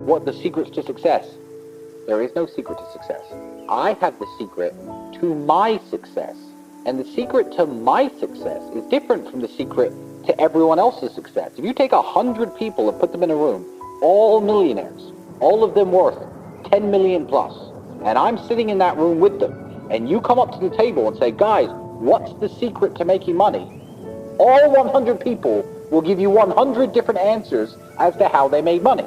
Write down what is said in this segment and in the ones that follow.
what the secrets to success. There is no secret to success. I have the secret to my success. And the secret to my success is different from the secret to everyone else's success. If you take 100 people and put them in a room, all millionaires, all of them worth 10 million plus, and I'm sitting in that room with them, and you come up to the table and say, guys, what's the secret to making money? All 100 people will give you 100 different answers as to how they made money.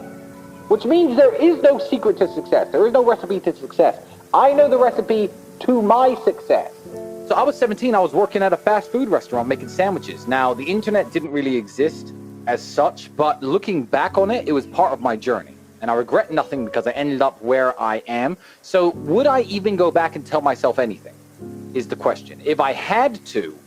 Which means there is no secret to success. There is no recipe to success. I know the recipe to my success. So I was 17, I was working at a fast food restaurant making sandwiches. Now, the internet didn't really exist as such, but looking back on it, it was part of my journey. And I regret nothing because I ended up where I am. So would I even go back and tell myself anything, is the question. If I had to,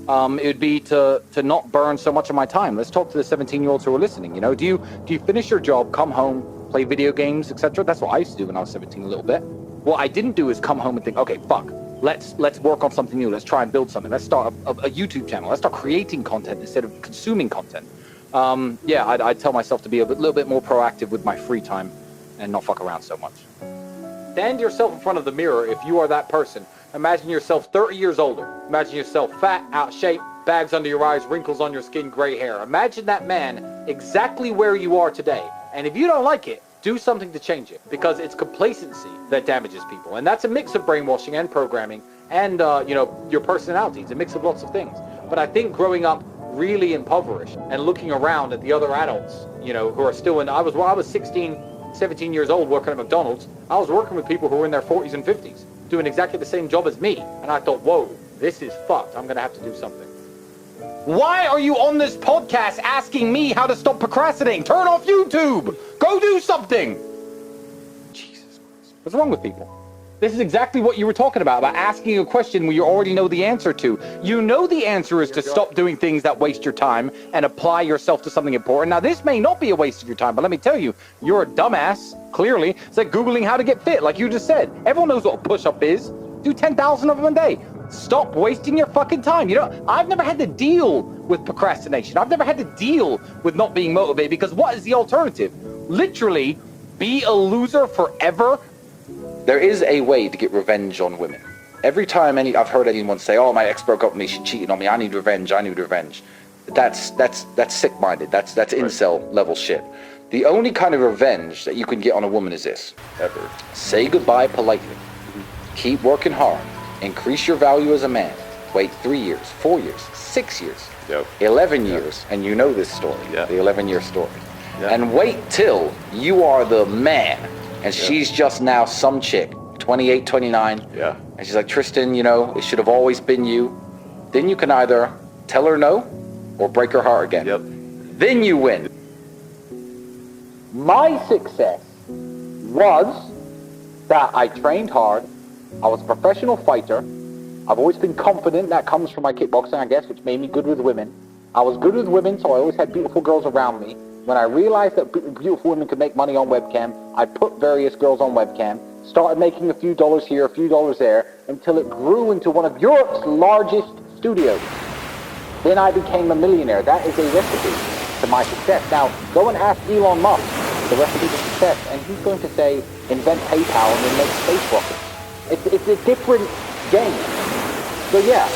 it would be to not burn so much of my time. Let's talk to the 17-year-olds who are listening. You know, do you finish your job, come home, play video games, etc.? That's what I used to do when I was 17 a little bit. What I didn't do is come home and think, okay, fuck, let's work on something new. Let's try and build something. Let's start a YouTube channel. Let's start creating content instead of consuming content. Yeah, I'd tell myself to be a little bit more proactive with my free time and not fuck around so much. Stand yourself in front of the mirror if you are that person. Imagine yourself 30 years older. Imagine yourself fat, out of shape, bags under your eyes, wrinkles on your skin, gray hair. Imagine that man exactly where you are today. And if you don't like it, do something to change it, because it's complacency that damages people. And that's a mix of brainwashing and programming and, you know, your personality. It's a mix of lots of things. But I think growing up really impoverished and looking around at the other adults, you know, who are still in, when I was 16, 17 years old working at McDonald's, I was working with people who were in their 40s and 50s doing exactly the same job as me. And I thought, whoa, this is fucked. I'm going to have to do something. Why are you on this podcast asking me how to stop procrastinating? Turn off YouTube. Go do something. Jesus Christ. What's wrong with people? This is exactly what you were talking about asking a question where you already know the answer to. You know the answer is to stop doing things that waste your time and apply yourself to something important. Now, this may not be a waste of your time, but let me tell you, you're a dumbass, clearly. It's like Googling how to get fit, like you just said. Everyone knows what a push-up is. Do 10,000 of them a day. Stop wasting your fucking time. You know, I've never had to deal with procrastination. I've never had to deal with not being motivated, because what is the alternative? Literally, be a loser forever. There is a way to get revenge on women. Every time I've heard anyone say, oh, my ex broke up with me, she cheated on me, I need revenge, I need revenge. That's sick-minded. That's incel level shit. The only kind of revenge that you can get on a woman is this. Ever. Say goodbye politely. Keep working hard. Increase your value as a man. Wait 3 years, 4 years, 6 years, 11 years, and you know this story, the 11-year story. And wait till you are the man, and she's just now some chick, 28, 29, and she's like, Tristan, you know, it should have always been you. Then you can either tell her no, or break her heart again. Then you win. My success was that I trained hard. I was a professional fighter. I've always been confident. That comes from my kickboxing, I guess, which made me good with women. I was good with women, so I always had beautiful girls around me. When I realized that beautiful women could make money on webcam, I put various girls on webcam, started making a few dollars here, a few dollars there, until it grew into one of Europe's largest studios. Then I became a millionaire. That is a recipe to my success. Now, go and ask Elon Musk the recipe to success, and he's going to say, invent PayPal and then make space rockets. It's a different game. So yeah,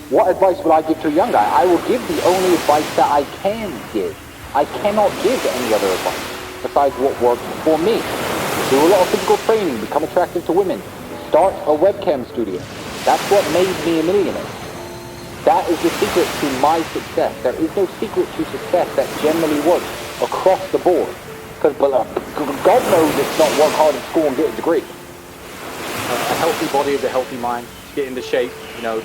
what advice would I give to a young guy? I will give the only advice that I can give. I cannot give any other advice besides what worked for me. Do a lot of physical training, become attractive to women, start a webcam studio. That's what made me a millionaire. That is the secret to my success. There is no secret to success that generally works across the board. Because God knows it's not work hard in school and get a degree. A healthy body is a healthy mind. Get into shape, you know.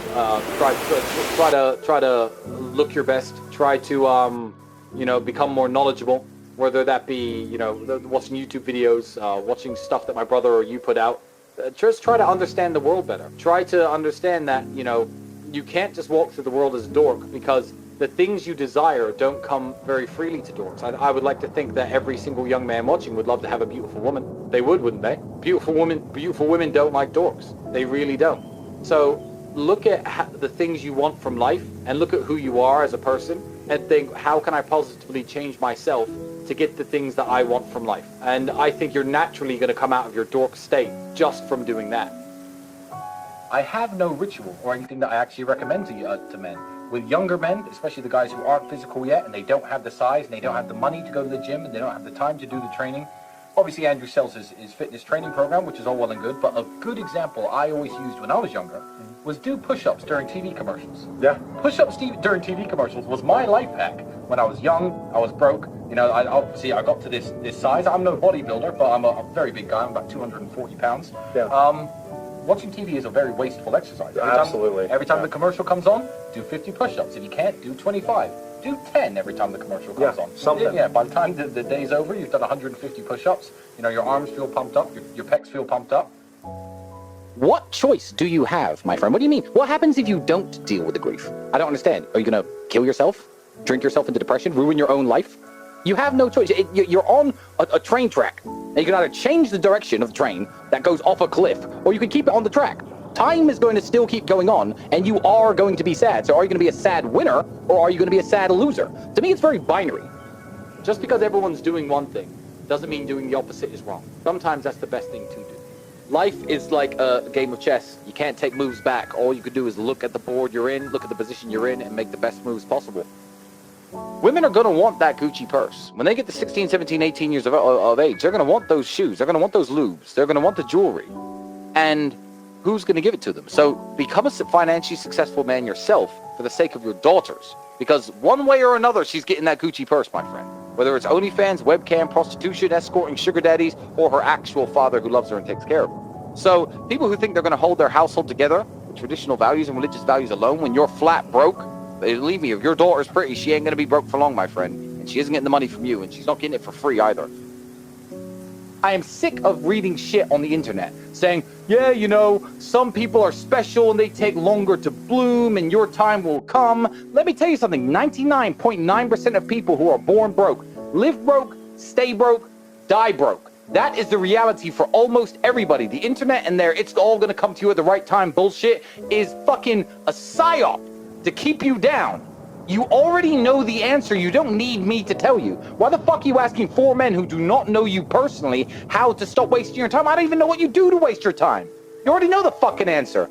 Try to look your best. Try to you know, become more knowledgeable. Whether that be, you know, watching YouTube videos, watching stuff that my brother or you put out. Just try to understand the world better. Try to understand that, you know, you can't just walk through the world as a dork, because the things you desire don't come very freely to dorks. I would like to think that every single young man watching would love to have a beautiful woman. They would, wouldn't they? Beautiful women don't like dorks. They really don't. So look at the things you want from life, and look at who you are as a person, and think, how can I positively change myself to get the things that I want from life. And I think you're naturally going to come out of your dork state just from doing that. I have no ritual or anything that I actually recommend to men. With younger men, especially the guys who aren't physical yet, and they don't have the size, and they don't have the money to go to the gym, and they don't have the time to do the training. Obviously, Andrew sells his fitness training program, which is all well and good, but a good example I always used when I was younger was do push-ups during TV commercials. Yeah. Push-ups during TV commercials was my life hack. When I was young, I was broke. You know, I got to this size. I'm no bodybuilder, but I'm a very big guy. I'm about 240 pounds. Yeah. Watching TV is a very wasteful exercise. Absolutely. Every time the commercial comes on, do 50 push-ups. If you can't, do 25. Do 10 every time the commercial comes on. Something. Yeah, by the time the day's over, you've done 150 push-ups. You know, your arms feel pumped up, your pecs feel pumped up. What choice do you have, my friend? What do you mean? What happens if you don't deal with the grief? I don't understand. Are you going to kill yourself? Drink yourself into depression? Ruin your own life? You have no choice. You're on a train track. And you can either change the direction of the train that goes off a cliff, or you can keep it on the track. Time is going to still keep going on, and you are going to be sad. So are you going to be a sad winner, or are you going to be a sad loser? To me, it's very binary. Just because everyone's doing one thing doesn't mean doing the opposite is wrong. Sometimes that's the best thing to do. Life is like a game of chess. You can't take moves back. All you could do is look at the board you're in, look at the position you're in, and make the best moves possible. Women are going to want that Gucci purse. When they get to 16, 17, 18 years of age, they're going to want those shoes. They're going to want those lubes. They're going to want the jewelry. And who's going to give it to them? So become a financially successful man yourself for the sake of your daughters. Because one way or another, she's getting that Gucci purse, my friend. Whether it's OnlyFans, webcam, prostitution, escorting, sugar daddies, or her actual father who loves her and takes care of her. So people who think they're going to hold their household together with traditional values and religious values alone, when you're flat broke, believe me, if your daughter's pretty, she ain't going to be broke for long, my friend. And she isn't getting the money from you, and she's not getting it for free either. I am sick of reading shit on the internet saying, yeah, you know, some people are special and they take longer to bloom and your time will come. Let me tell you something. 99.9% of people who are born broke, live broke, stay broke, die broke. That is the reality for almost everybody. The internet and it's all going to come to you at the right time bullshit is fucking a psyop to keep you down. You already know the answer. You don't need me to tell you. Why the fuck are you asking 4 men who do not know you personally how to stop wasting your time? I don't even know what you do to waste your time. You already know the fucking answer.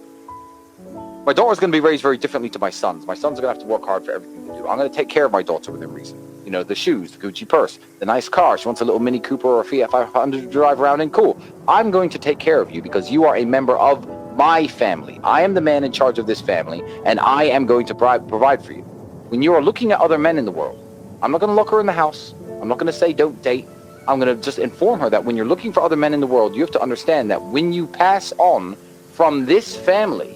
My daughter's going to be raised very differently to my sons. My sons are going to have to work hard for everything to do. I'm going to take care of my daughter within reason. You know, the shoes, the Gucci purse, the nice car. She wants a little Mini Cooper or a Fiat 500 to drive around in. Cool. I'm going to take care of you because you are a member of my family. I am the man in charge of this family, and I am going to provide for you. When you are looking at other men in the world, I'm not going to lock her in the house. I'm not going to say don't date. I'm going to just inform her that when you're looking for other men in the world, you have to understand that when you pass on from this family,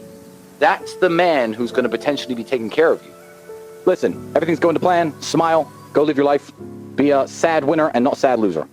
that's the man who's going to potentially be taking care of you. Listen, everything's going to plan. Smile. Go live your life. Be a sad winner and not a sad loser.